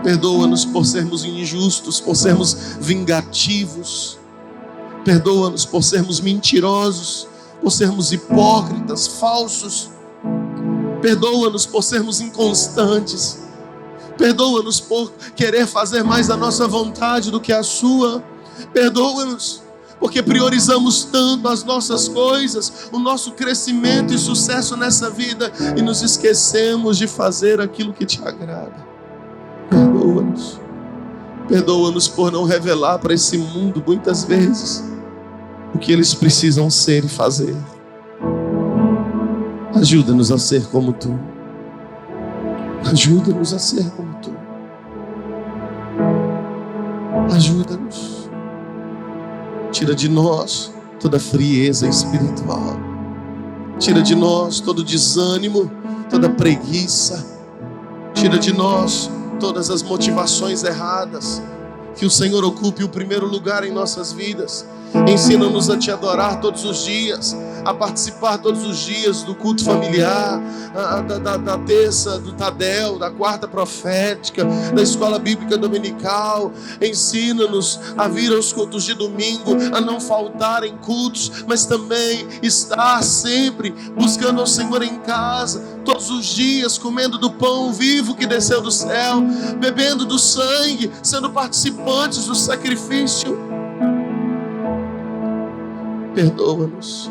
Perdoa-nos por sermos injustos, por sermos vingativos. Perdoa-nos por sermos mentirosos, por sermos hipócritas, falsos. Perdoa-nos por sermos inconstantes. Perdoa-nos por querer fazer mais a nossa vontade do que a sua. Perdoa-nos porque priorizamos tanto as nossas coisas, o nosso crescimento e sucesso nessa vida, e nos esquecemos de fazer aquilo que te agrada. Perdoa-nos. Perdoa-nos por não revelar para esse mundo, muitas vezes, o que eles precisam ser e fazer. Ajuda-nos a ser como Tu. Ajuda-nos a ser como Tu. Ajuda-nos. Tira de nós toda frieza espiritual. Tira de nós todo desânimo, toda preguiça. Tira de nós todas as motivações erradas. Que o Senhor ocupe o primeiro lugar em nossas vidas. Ensina-nos a Te adorar todos os dias, a participar todos os dias do culto familiar, da terça do Tadel, da quarta profética, da escola bíblica dominical. Ensina-nos a vir aos cultos de domingo, a não faltar em cultos, mas também estar sempre buscando ao Senhor em casa, todos os dias, comendo do pão vivo que desceu do céu, bebendo do sangue, sendo participantes do sacrifício. Perdoa-nos.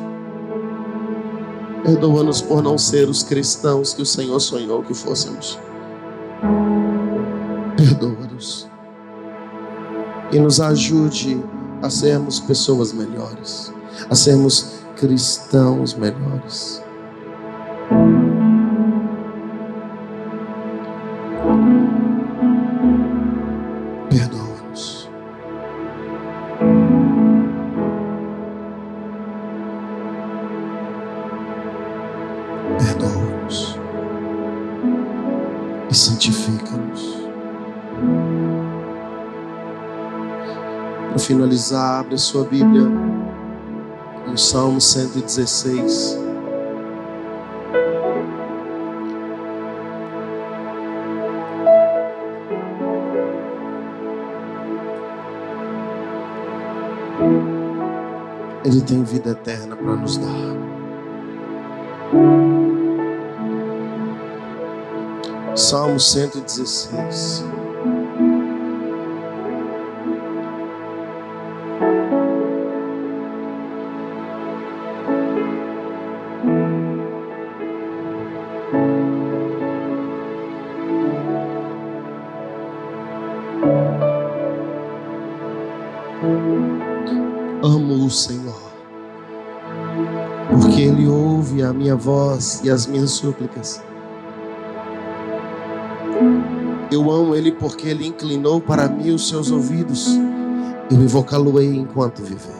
Perdoa-nos por não ser os cristãos que o Senhor sonhou que fôssemos. Perdoa-nos. E nos ajude a sermos pessoas melhores, a sermos cristãos melhores. Perdoa-nos. Perdoa-nos e santifica-nos. Para finalizar, abre a sua Bíblia no Salmo 116. Ele tem vida eterna para nos dar. Salmo 116. Amo o Senhor, porque Ele ouve a minha voz e as minhas súplicas. Eu amo Ele porque Ele inclinou para mim os seus ouvidos. Eu invocá-lo-ei enquanto viver.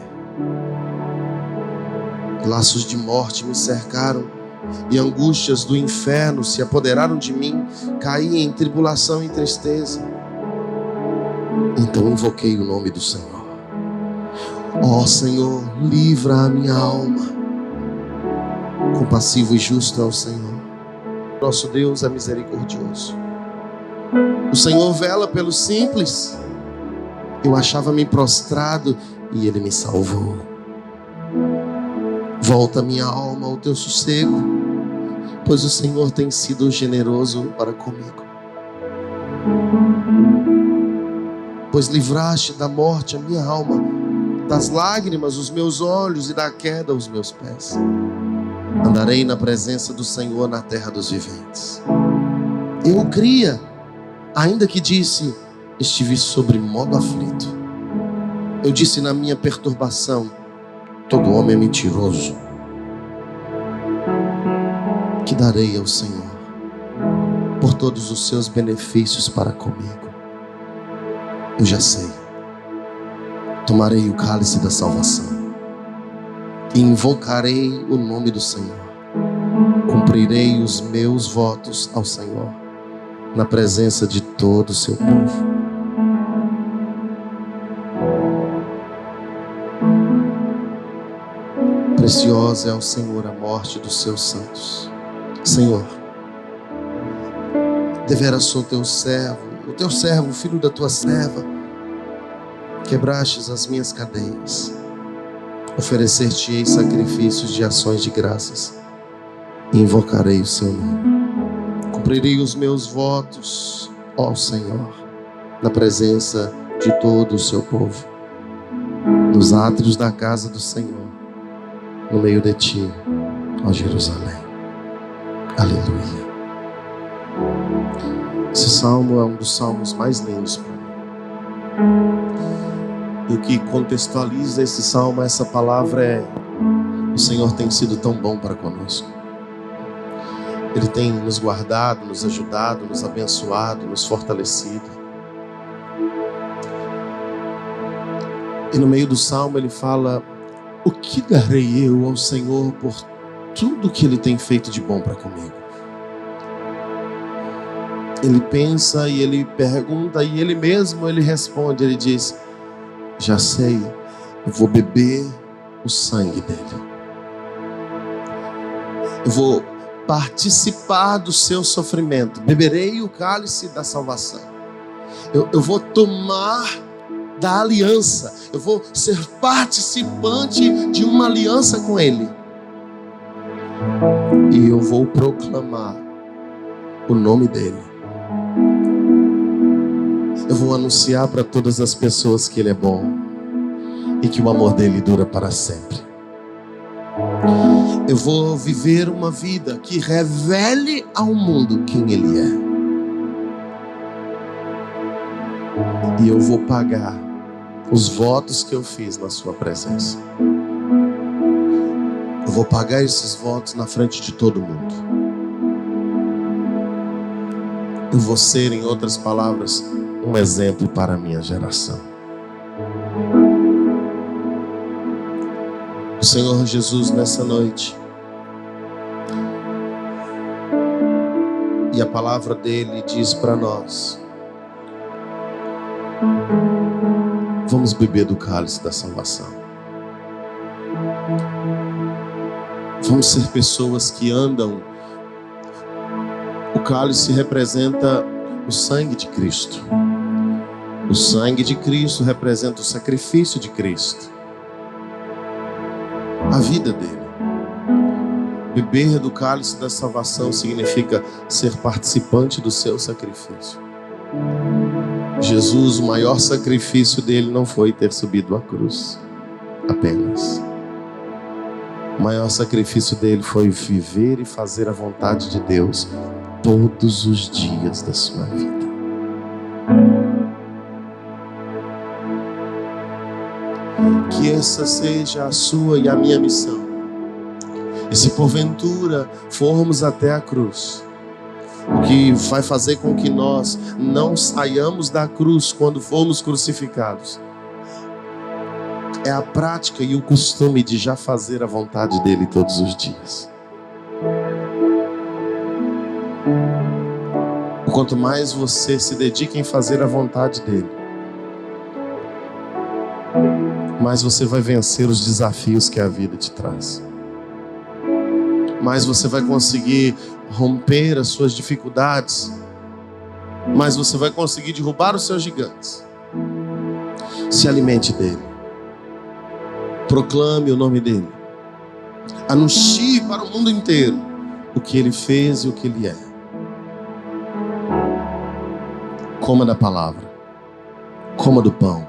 Laços de morte me cercaram e angústias do inferno se apoderaram de mim. Caí em tribulação e tristeza. Então invoquei o nome do Senhor. Ó Senhor, livra a minha alma. Compassivo e justo é o Senhor. Nosso Deus é misericordioso. O Senhor vela pelos simples. Eu achava-me prostrado e Ele me salvou. Volta minha alma ao teu sossego, pois o Senhor tem sido generoso para comigo. Pois livraste da morte a minha alma, das lágrimas os meus olhos e da queda os meus pés. Andarei na presença do Senhor na terra dos viventes. Eu cria, ainda que disse, estive sobre modo aflito. Eu disse na minha perturbação, todo homem é mentiroso. Que darei ao Senhor por todos os seus benefícios para comigo? Eu já sei. Tomarei o cálice da salvação e invocarei o nome do Senhor. Cumprirei os meus votos ao Senhor na presença de todo o seu povo. Preciosa é ao Senhor a morte dos seus santos. Senhor, deveras sou teu servo, o filho da tua serva. Quebrastes as minhas cadeias. Oferecer-te-ei sacrifícios de ações de graças e invocarei o seu nome. Cumprirei os meus votos, ó Senhor, na presença de todo o seu povo, nos átrios da casa do Senhor, no meio de ti, ó Jerusalém. Aleluia. Esse salmo é um dos salmos mais lindos para mim. E o que contextualiza esse salmo, essa palavra é: o Senhor tem sido tão bom para conosco. Ele tem nos guardado, nos ajudado, nos abençoado, nos fortalecido. E no meio do salmo ele fala: o que darei eu ao Senhor por tudo que Ele tem feito de bom para comigo? Ele pensa e ele pergunta e ele mesmo ele responde. Ele diz: já sei, eu vou beber o sangue dele. Eu vou participar do seu sofrimento. Beberei o cálice da salvação. Eu vou tomar da aliança. Eu vou ser participante de uma aliança com Ele. E eu vou proclamar o nome dEle. Eu vou anunciar para todas as pessoas que Ele é bom e que o amor dEle dura para sempre. Eu vou viver uma vida que revele ao mundo quem Ele é. E eu vou pagar os votos que eu fiz na sua presença. Eu vou pagar esses votos na frente de todo mundo. Eu vou ser, em outras palavras, um exemplo para a minha geração. O Senhor Jesus, nessa noite, e a palavra dele diz para nós: vamos beber do cálice da salvação. Vamos ser pessoas que andam. O cálice representa o sangue de Cristo. O sangue de Cristo representa o sacrifício de Cristo, a vida dele. Beber do cálice da salvação significa ser participante do seu sacrifício. Jesus, o maior sacrifício dele não foi ter subido à cruz apenas. O maior sacrifício dele foi viver e fazer a vontade de Deus todos os dias da sua vida. Que essa seja a sua e a minha missão. E se porventura formos até a cruz, o que vai fazer com que nós não saiamos da cruz quando formos crucificados é a prática e o costume de já fazer a vontade dele todos os dias. Quanto mais você se dedica em fazer a vontade dele, mais você vai vencer os desafios que a vida te traz. Mais você vai conseguir romper as suas dificuldades. Mais você vai conseguir derrubar os seus gigantes. Se alimente dele. Proclame o nome dele. Anuncie para o mundo inteiro o que ele fez e o que ele é. Coma da palavra. Coma do pão.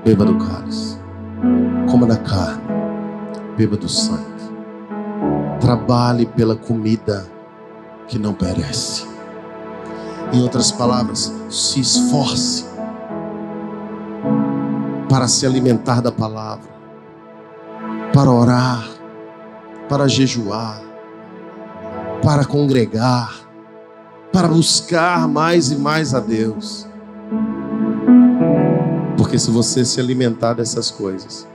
Beba do cálice. Coma da carne. Beba do sangue. Trabalhe pela comida que não perece. Em outras palavras, se esforce para se alimentar da palavra, para orar, para jejuar, para congregar, para buscar mais e mais a Deus. Porque se você se alimentar dessas coisas,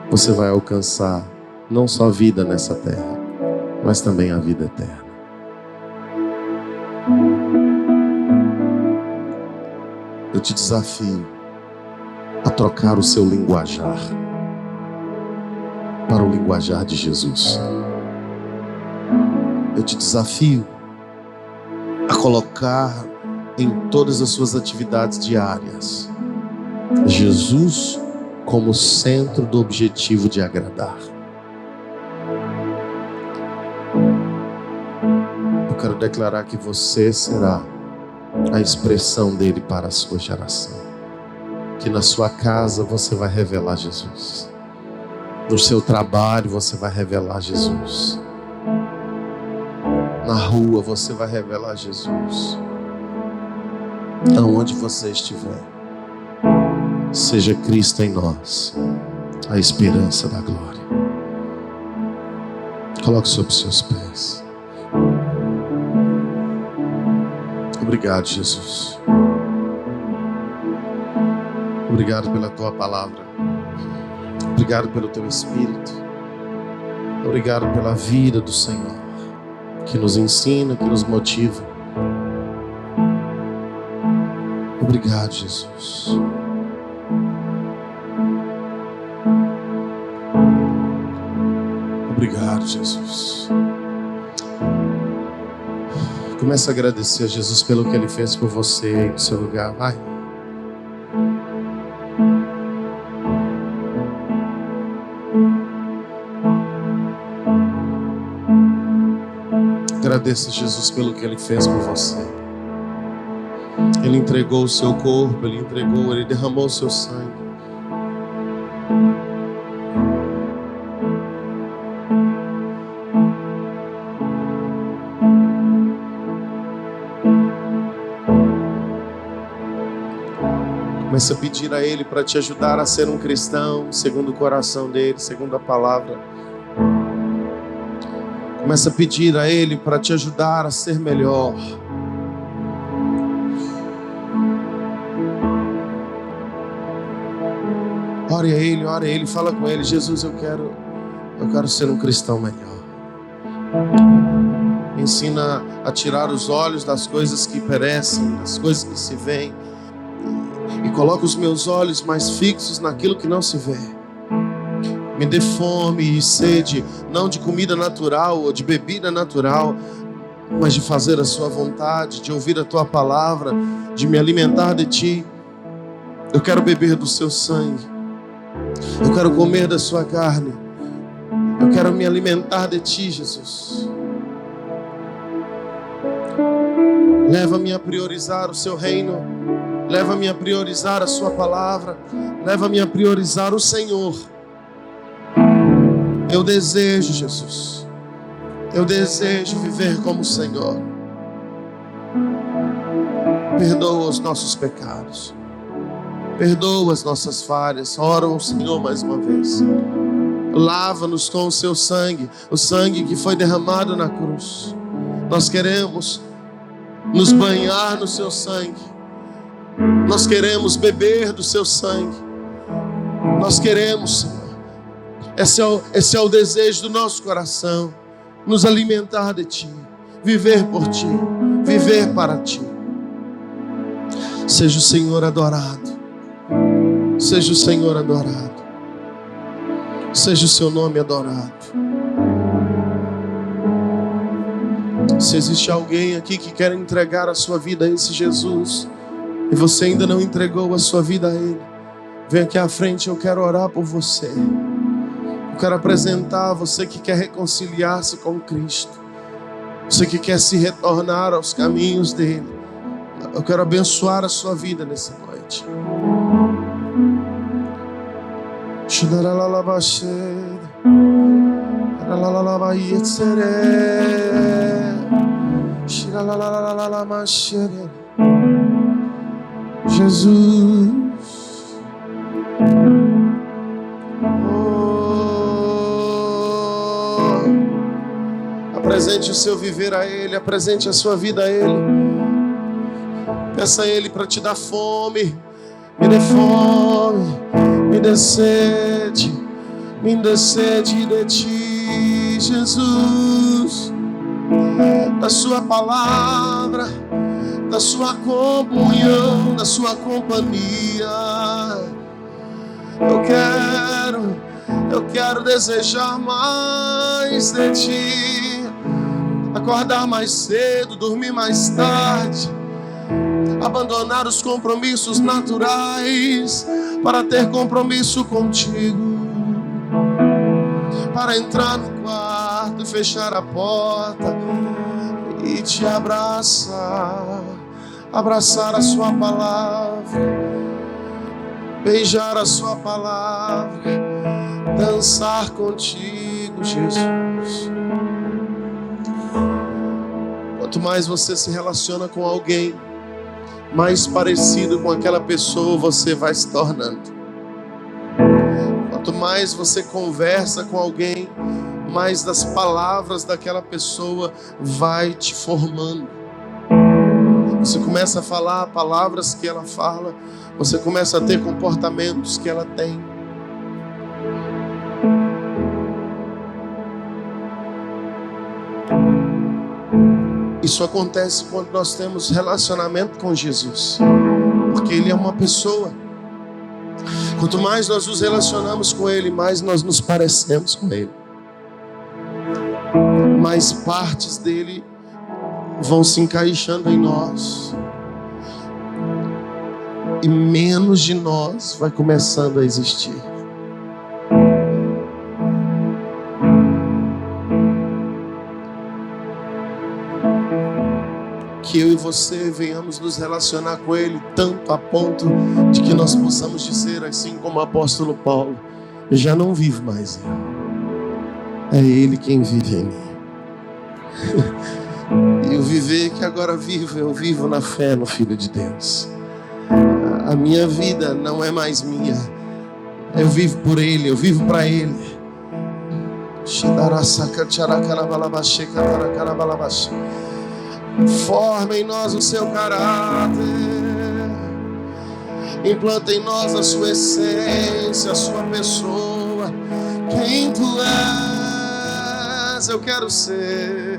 você vai alcançar não só vida nessa terra, mas também a vida eterna. Eu te desafio a trocar o seu linguajar para o linguajar de Jesus. Eu te desafio a colocar em todas as suas atividades diárias Jesus como centro do objetivo de agradar. Eu quero declarar que você será a expressão dele para a sua geração. Que na sua casa você vai revelar Jesus. No seu trabalho você vai revelar Jesus. Na rua você vai revelar Jesus. Aonde você estiver, seja Cristo em nós, a esperança da glória. Coloque sobre os seus pés. Obrigado, Jesus. Obrigado pela tua palavra. Obrigado pelo teu Espírito. Obrigado pela vida do Senhor, que nos ensina, que nos motiva. Obrigado, Jesus. Obrigado, Jesus. Comece a agradecer a Jesus pelo que Ele fez por você aí no seu lugar. Vai. Agradeça a Jesus pelo que Ele fez por você. Ele entregou o seu corpo, Ele derramou o seu sangue. Comece a pedir a Ele para te ajudar a ser um cristão segundo o coração dEle, segundo a palavra. Comece a pedir a Ele para te ajudar a ser melhor. Ore a Ele, fala com Ele: Jesus, eu quero ser um cristão melhor. Me ensina a tirar os olhos das coisas que perecem, das coisas que se veem, e coloca os meus olhos mais fixos naquilo que não se vê. Me dê fome e sede, não de comida natural ou de bebida natural, mas de fazer a sua vontade, de ouvir a tua palavra, de me alimentar de ti. Eu quero beber do seu sangue, eu quero comer da sua carne, eu quero me alimentar de ti, Jesus. Leva-me a priorizar o seu reino, leva-me a priorizar a sua palavra, leva-me a priorizar o Senhor. Eu desejo, Jesus, eu desejo viver como o Senhor. Perdoa os nossos pecados, Perdoa as nossas falhas. Ora ao Senhor mais uma vez. Lava-nos com o seu sangue, o sangue que foi derramado na cruz. Nós queremos nos banhar no seu sangue. Nós queremos beber do seu sangue. Nós queremos, Senhor, esse é o desejo do nosso coração, nos alimentar de Ti, viver por Ti, viver para Ti. Seja o Senhor adorado, seja o Senhor adorado, seja o seu nome adorado. Se existe alguém aqui que quer entregar a sua vida a esse Jesus, e você ainda não entregou a sua vida a Ele, vem aqui à frente, eu quero orar por você. Eu quero apresentar você que quer reconciliar-se com Cristo, você que quer se retornar aos caminhos dEle. Eu quero abençoar a sua vida nessa noite. Jesus, apresente o seu viver a Ele, apresente a sua vida a Ele. Peça a Ele para te dar fome. Me dê fome, me dê sede de Ti, Jesus, da Sua palavra, da Sua comunhão, da Sua companhia. Eu quero desejar mais de Ti, acordar mais cedo, dormir mais tarde, abandonar os compromissos naturais para ter compromisso contigo, para entrar no quarto, fechar a porta e Te abraçar a Sua palavra, beijar a Sua palavra, dançar contigo, Jesus. Quanto mais você se relaciona com alguém, mais parecido com aquela pessoa você vai se tornando. Quanto mais você conversa com alguém, mais das palavras daquela pessoa vai te formando. Você começa a falar palavras que ela fala, você começa a ter comportamentos que ela tem. Isso acontece quando nós temos relacionamento com Jesus, porque Ele é uma pessoa. Quanto mais nós nos relacionamos com Ele, mais nós nos parecemos com Ele. Mais partes dele vão se encaixando em nós, e menos de nós vai começando a existir. Que eu e você venhamos nos relacionar com Ele tanto a ponto de que nós possamos dizer assim como o apóstolo Paulo: já não vivo mais eu, é Ele quem vive em mim. E o viver que agora vivo, eu vivo na fé no Filho de Deus. A minha vida não é mais minha, eu vivo por Ele, eu vivo para Ele. Forma em nós o seu caráter, implanta em nós a sua essência, a sua pessoa. Quem tu és, eu quero ser.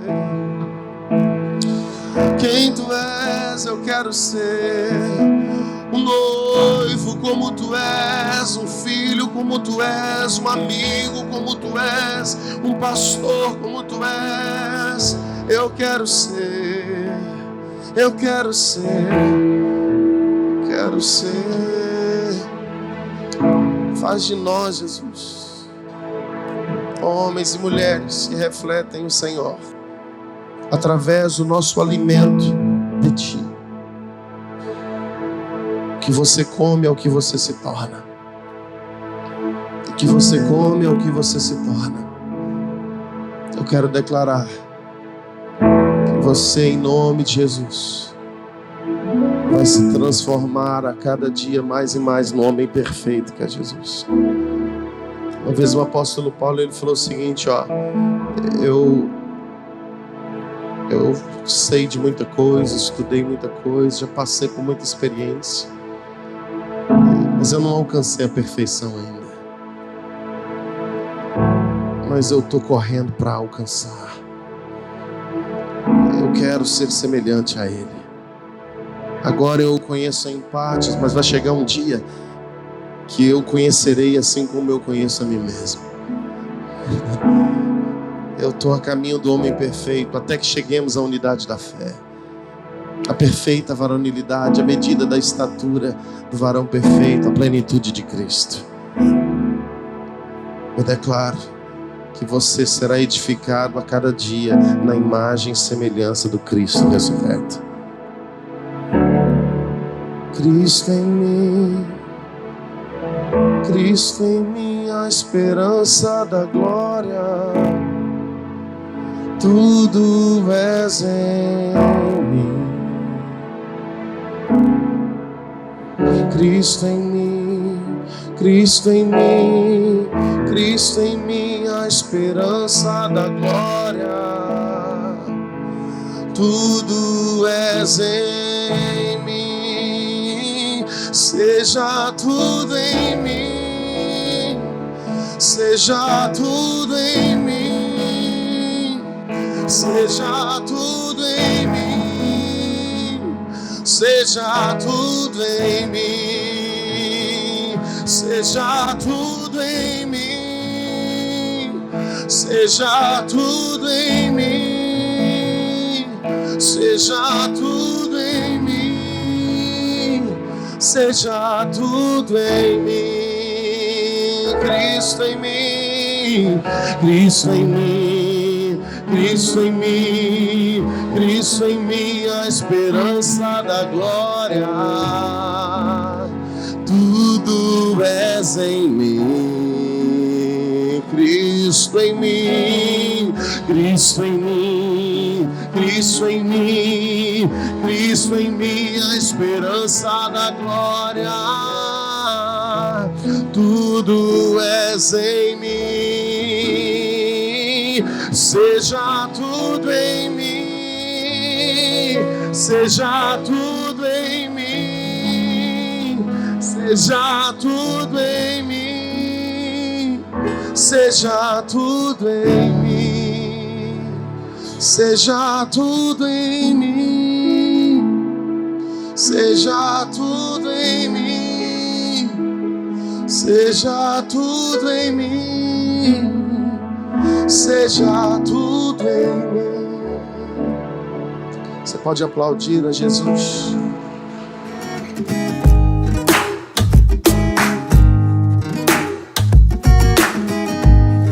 Quem tu és, eu quero ser. Um noivo como tu és, um filho como tu és, um amigo como tu és, um pastor como tu és. Eu quero ser, eu quero ser, eu quero ser. Faz de nós, Jesus, homens e mulheres que refletem o Senhor através do nosso alimento de Ti. O que você come é o que você se torna. O que você come é o que você se torna. Eu quero declarar: você, em nome de Jesus, vai se transformar a cada dia mais e mais no homem perfeito que é Jesus. Uma vez o apóstolo Paulo, ele falou o seguinte, eu sei de muita coisa, estudei muita coisa, já passei por muita experiência, mas eu não alcancei a perfeição ainda. Mas eu estou correndo para alcançar. Eu quero ser semelhante a Ele. Agora eu o conheço em partes, mas vai chegar um dia que eu conhecerei assim como eu conheço a mim mesmo. Eu estou a caminho do homem perfeito, até que cheguemos à unidade da fé, a perfeita varonilidade, a medida da estatura do varão perfeito, a plenitude de Cristo. Eu declaro que você será edificado a cada dia na imagem e semelhança do Cristo ressurreto. Cristo em mim, Cristo em mim, a esperança da glória. Tudo és em mim. Cristo em mim, Cristo em mim, Cristo em mim, a esperança da glória. Tudo és em mim, seja tudo em mim, seja tudo em mim, seja tudo em mim, seja tudo em mim, seja tudo em mim, seja tudo em mim, seja tudo em mim, seja tudo em mim. Cristo em mim, Cristo em mim, Cristo em mim, Cristo em mim, a esperança da glória. Tudo és em mim, Cristo em mim, Cristo em mim, Cristo em mim, Cristo em mim, a esperança da glória. Tudo és em mim, seja tudo em mim, seja tudo em mim, seja tudo em mim, seja tudo em mim, seja tudo em mim, seja tudo em mim, seja tudo em mim, seja tudo em mim. Você pode aplaudir a Jesus.